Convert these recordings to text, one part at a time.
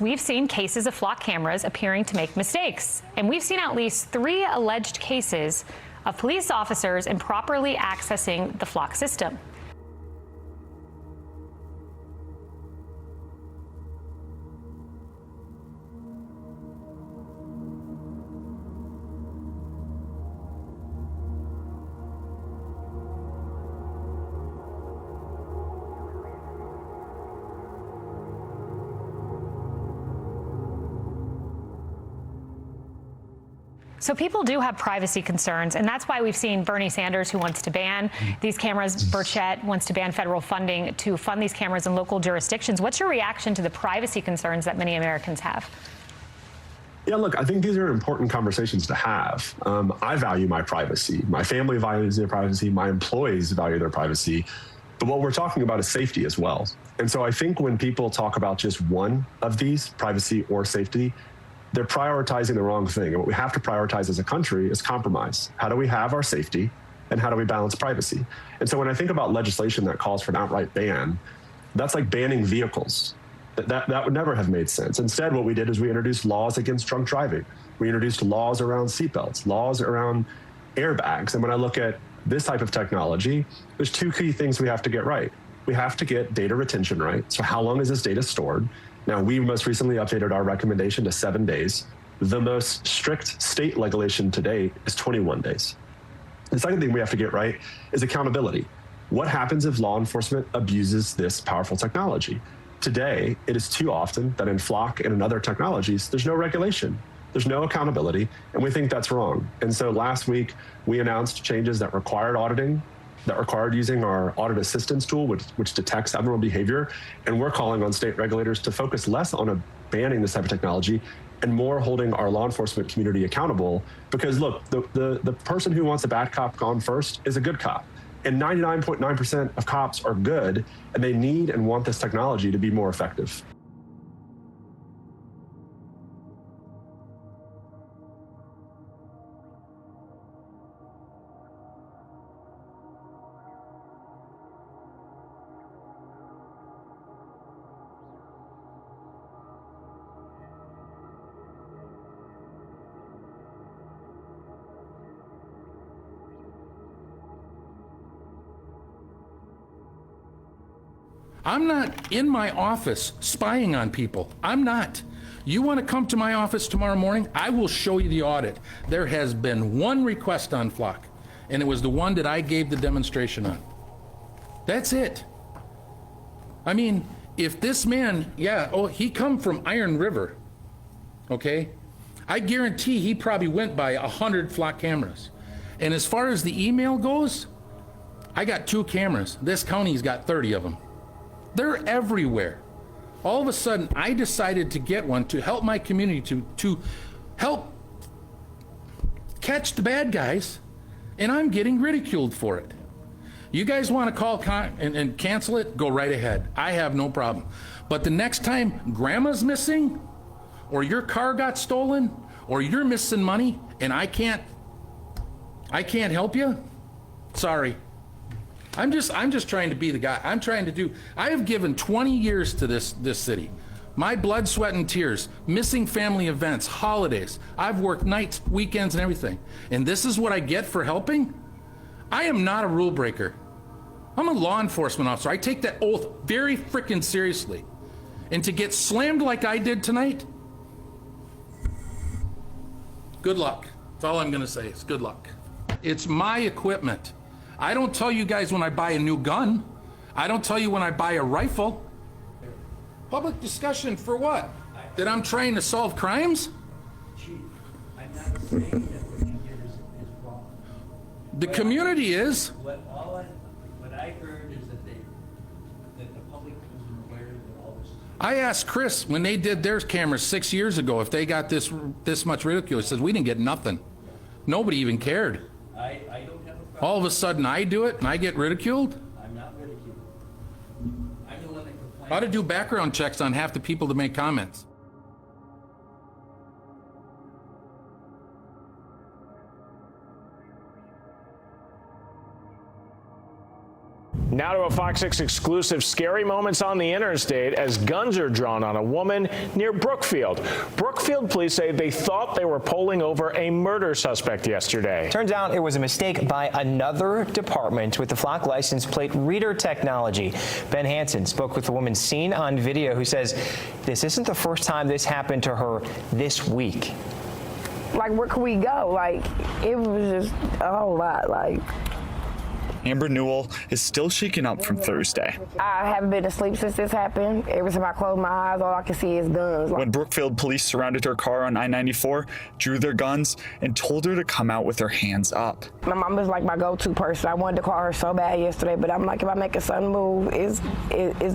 We've seen cases of flock cameras appearing to make mistakes, and we've seen at least 3 alleged cases of police officers improperly accessing the flock system. So people do have privacy concerns, and that's why we've seen Bernie Sanders, who wants to ban these cameras. Burchett wants to ban federal funding to fund these cameras in local jurisdictions. What's your reaction to the privacy concerns that many Americans have? Yeah, look, I think these are important conversations to have. I value my privacy. My family values their privacy. My employees value their privacy. But what we're talking about is safety as well. And so I think when people talk about just one of these, privacy or safety, they're prioritizing the wrong thing. And what we have to prioritize as a country is compromise. How do we have our safety, and how do we balance privacy? And so when I think about legislation that calls for an outright ban, that's like banning vehicles. That would never have made sense. Instead, what we did is we introduced laws against drunk driving. We introduced laws around seatbelts, laws around airbags. And when I look at this type of technology, there's 2 key things we have to get right. We have to get data retention right. So how long is this data stored? Now, we most recently updated our recommendation to 7 days. The most strict state regulation to date is 21 days. The second thing we have to get right is accountability. What happens if law enforcement abuses this powerful technology? Today, it is too often that in Flock and in other technologies, there's no regulation. There's no accountability, and we think that's wrong. And so last week, we announced changes that required auditing, that required using our audit assistance tool, which detects abnormal behavior. And we're calling on state regulators to focus less on banning this type of technology and more holding our law enforcement community accountable. Because look, the person who wants a bad cop gone first is a good cop. And 99.9% of cops are good, and they need and want this technology to be more effective. I'm not in my office spying on people. I'm not. You want to come to my office tomorrow morning? I will show you the audit. There has been one request on Flock, and it was the one that I gave the demonstration on. That's it. I mean, if this man, he come from Iron River, okay? I guarantee he probably went by 100 Flock cameras. And as far as the email goes, I got 2 cameras. This county's got 30 of them. They're everywhere. All of a sudden, I decided to get one to help my community, to help catch the bad guys, and I'm getting ridiculed for it. You guys want to call and cancel it? Go right ahead. I have no problem. But the next time grandma's missing, or your car got stolen, or you're missing money, and I can't help you, sorry. I'm just trying to be the guy. I have given 20 years to this city. My blood, sweat, and tears, missing family events, holidays. I've worked nights, weekends, and everything. And this is what I get for helping? I am not a rule breaker. I'm a law enforcement officer. I take that oath very freaking seriously. And to get slammed like I did tonight, good luck. That's all I'm gonna say is good luck. It's my equipment. I don't tell you guys when I buy a new gun. I don't tell you when I buy a rifle. Public discussion for what? That I'm trying to solve crimes? Chief, I'm not saying that what you did is wrong. The community is. What I heard is that the public wasn't aware that all this. I asked Chris when they did their cameras 6 years ago if they got this much ridicule. He says we didn't get nothing. Nobody even cared. I don't have a problem. All of a sudden I do it and I get ridiculed? I'm not ridiculed. I'm the one that complained. I ought to do background checks on half the people that make comments. Now to a Fox 6 exclusive, scary moments on the interstate as guns are drawn on a woman near Brookfield. Brookfield police say they thought they were pulling over a murder suspect yesterday. Turns out it was a mistake by another department with the Flock license plate reader technology. Ben Hansen spoke with the woman seen on video who says this isn't the first time this happened to her this week. Like, where could we go? Like, it was just a whole lot, like. Amber Newell is still shaken up from Thursday. I haven't been asleep since this happened. Every time I close my eyes, all I can see is guns. When Brookfield police surrounded her car on I-94, drew their guns, and told her to come out with her hands up. My mom is like my go-to person. I wanted to call her so bad yesterday, but I'm like, if I make a sudden move, it's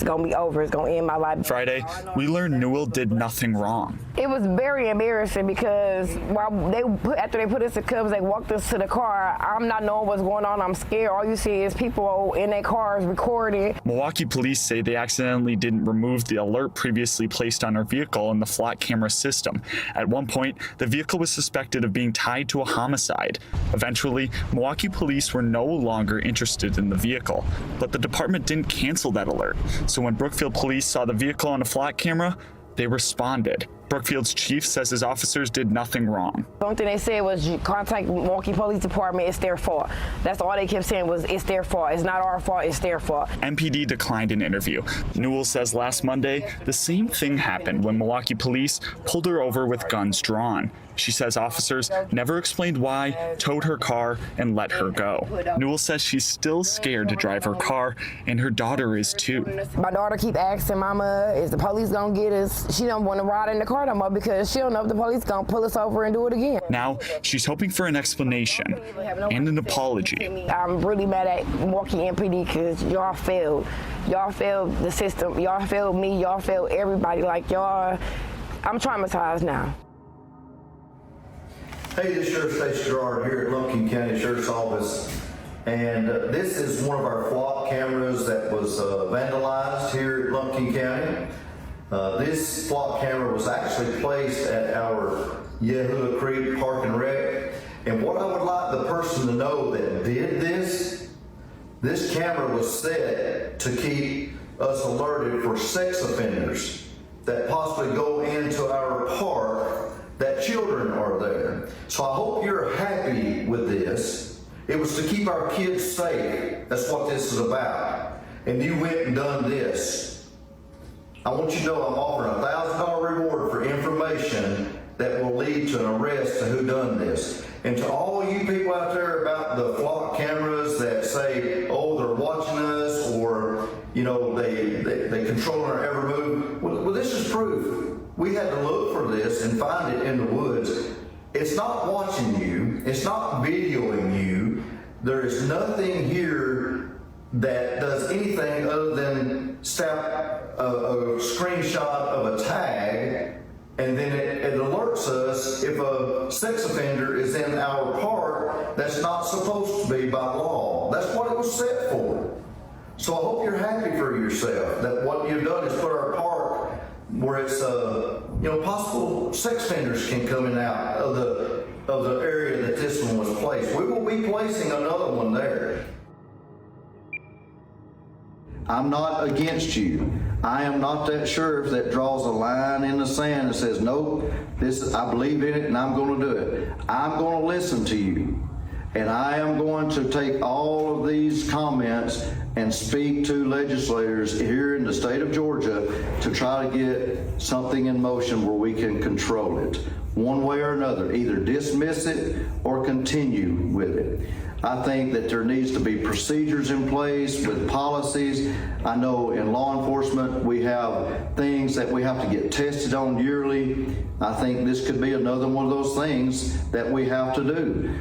going to be over. It's going to end my life. Friday, we learned Newell did nothing wrong. It was very embarrassing because after they put us in cuffs, they walked us to the car. I'm not knowing what's going on. I'm scared. All you see is people in their cars recording. Milwaukee police say they accidentally didn't remove the alert previously placed on her vehicle in the Flock camera system. At one point, the vehicle was suspected of being tied to a homicide. Eventually, Milwaukee police were no longer interested in the vehicle, but the department didn't cancel that alert. So when Brookfield police saw the vehicle on a Flock camera, they responded. Brookfield's chief says his officers did nothing wrong. The only thing they said was contact Milwaukee Police Department, it's their fault. That's all they kept saying was it's their fault. It's not our fault, it's their fault. MPD declined an interview. Newell says last Monday, the same thing happened when Milwaukee police pulled her over with guns drawn. She says officers never explained why, towed her car, and let her go. Newell says she's still scared to drive her car, and her daughter is too. My daughter keep asking, Mama, is the police gonna get us? She don't want to ride in the car no more because she don't know if the police gonna pull us over and do it again. Now, she's hoping for an explanation and an apology. I'm really mad at Milwaukee MPD because y'all failed. Y'all failed the system. Y'all failed me. Y'all failed everybody. Like, y'all, I'm traumatized now. Hey, this is Sheriff Stacy Gerard here at Lumpkin County Sheriff's Office, and this is one of our Flock cameras that was vandalized here at Lumpkin County. This Flock camera was actually placed at our Yahulah Creek Park and Rec, and what I would like the person to know that did this camera was set to keep us alerted for sex offenders that possibly go into our park, that children are there. So I hope you're happy with this. It was to keep our kids safe. That's what this is about. And you went and done this. I want you to know I'm offering a $1,000 reward for information that will lead to an arrest of who done this. And to all you people out there about the Flock cameras that say, oh, they're watching us, or, you know, they control our every move. Well, this is proof. We had to look for this and find it in the woods. It's not watching you. It's not videoing you. There is nothing here that does anything other than snap a screenshot of a tag, and then it alerts us if a sex offender is in our park that's not supposed to be by law. That's what it was set for. So I hope you're happy for yourself that what you've done is put our park where it's possible sex offenders can come in and out of the area that this one was placed. We will be placing another one there. I'm not against you. I am not that sheriff that draws a line in the sand and says, nope, I believe in it and I'm going to do it. I'm going to listen to you. And I am going to take all of these comments and speak to legislators here in the state of Georgia to try to get something in motion where we can control it. One way or another, either dismiss it or continue with it. I think that there needs to be procedures in place with policies. I know in law enforcement we have things that we have to get tested on yearly. I think this could be another one of those things that we have to do.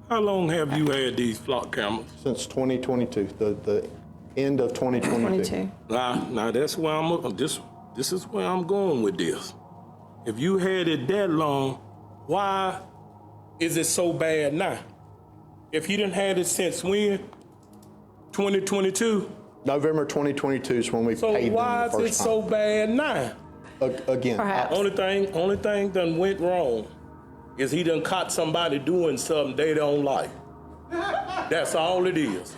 How long have you had these Flock cameras? Since 2022, the end of 2022. Now that's where this is where I'm going with this. If you had it that long, why is it so bad now? If you didn't have it since when? 2022? November 2022 is when we paid them the first time. So why is it so bad now? Again, only thing done went wrong is he done caught somebody doing something they don't like. That's all it is.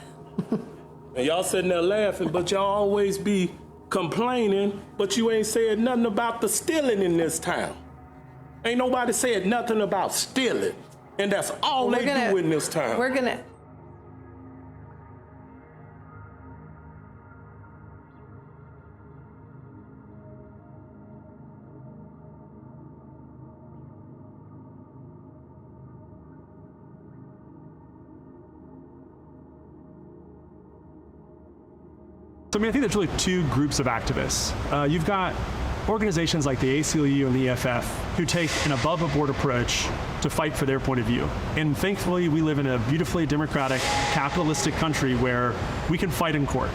And y'all sitting there laughing, but y'all always be complaining, but you ain't said nothing about the stealing in this town. Ain't nobody said nothing about stealing. And that's all they do in this town. We're gonna. So, I mean, I think there's really two groups of activists. You've got organizations like the ACLU and the EFF who take an above-board approach to fight for their point of view. And thankfully, we live in a beautifully democratic, capitalistic country where we can fight in court.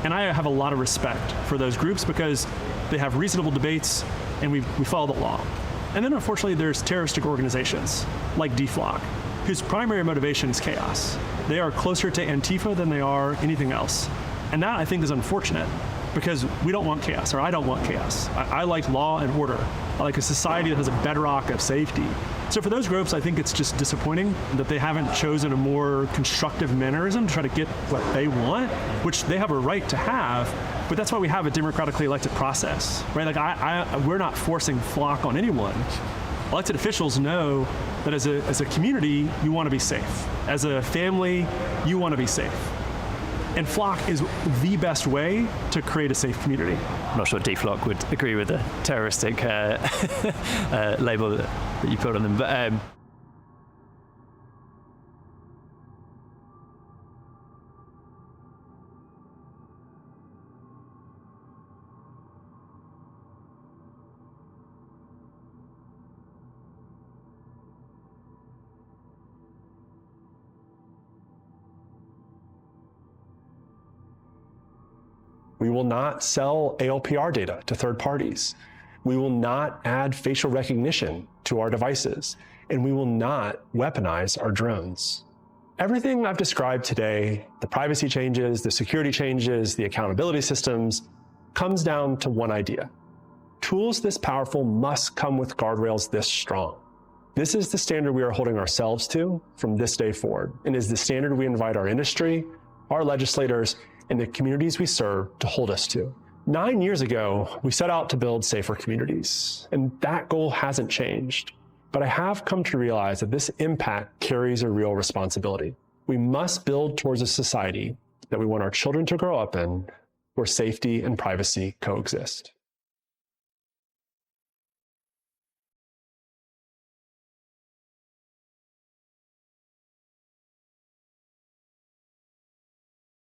And I have a lot of respect for those groups because they have reasonable debates and we follow the law. And then, unfortunately, there's terroristic organizations like DFLOC, whose primary motivation is chaos. They are closer to Antifa than they are anything else. And that, I think, is unfortunate because we don't want chaos, or I don't want chaos. I like law and order. I like a society that has a bedrock of safety. So for those groups, I think it's just disappointing that they haven't chosen a more constructive mannerism to try to get what they want, which they have a right to have, but that's why we have a democratically elected process, right? Like we're not forcing Flock on anyone. Elected officials know that as a community, you want to be safe. As a family, you want to be safe. And Flock is the best way to create a safe community. I'm not sure DFLOC would agree with the terroristic label that you put on them, but We will not sell ALPR data to third parties. We will not add facial recognition to our devices, and we will not weaponize our drones. Everything I've described today, the privacy changes, the security changes, the accountability systems, comes down to one idea. Tools this powerful must come with guardrails this strong. This is the standard we are holding ourselves to from this day forward, and is the standard we invite our industry, our legislators, and the communities we serve to hold us to. 9 years ago, we set out to build safer communities, and that goal hasn't changed. But I have come to realize that this impact carries a real responsibility. We must build towards a society that we want our children to grow up in, where safety and privacy coexist.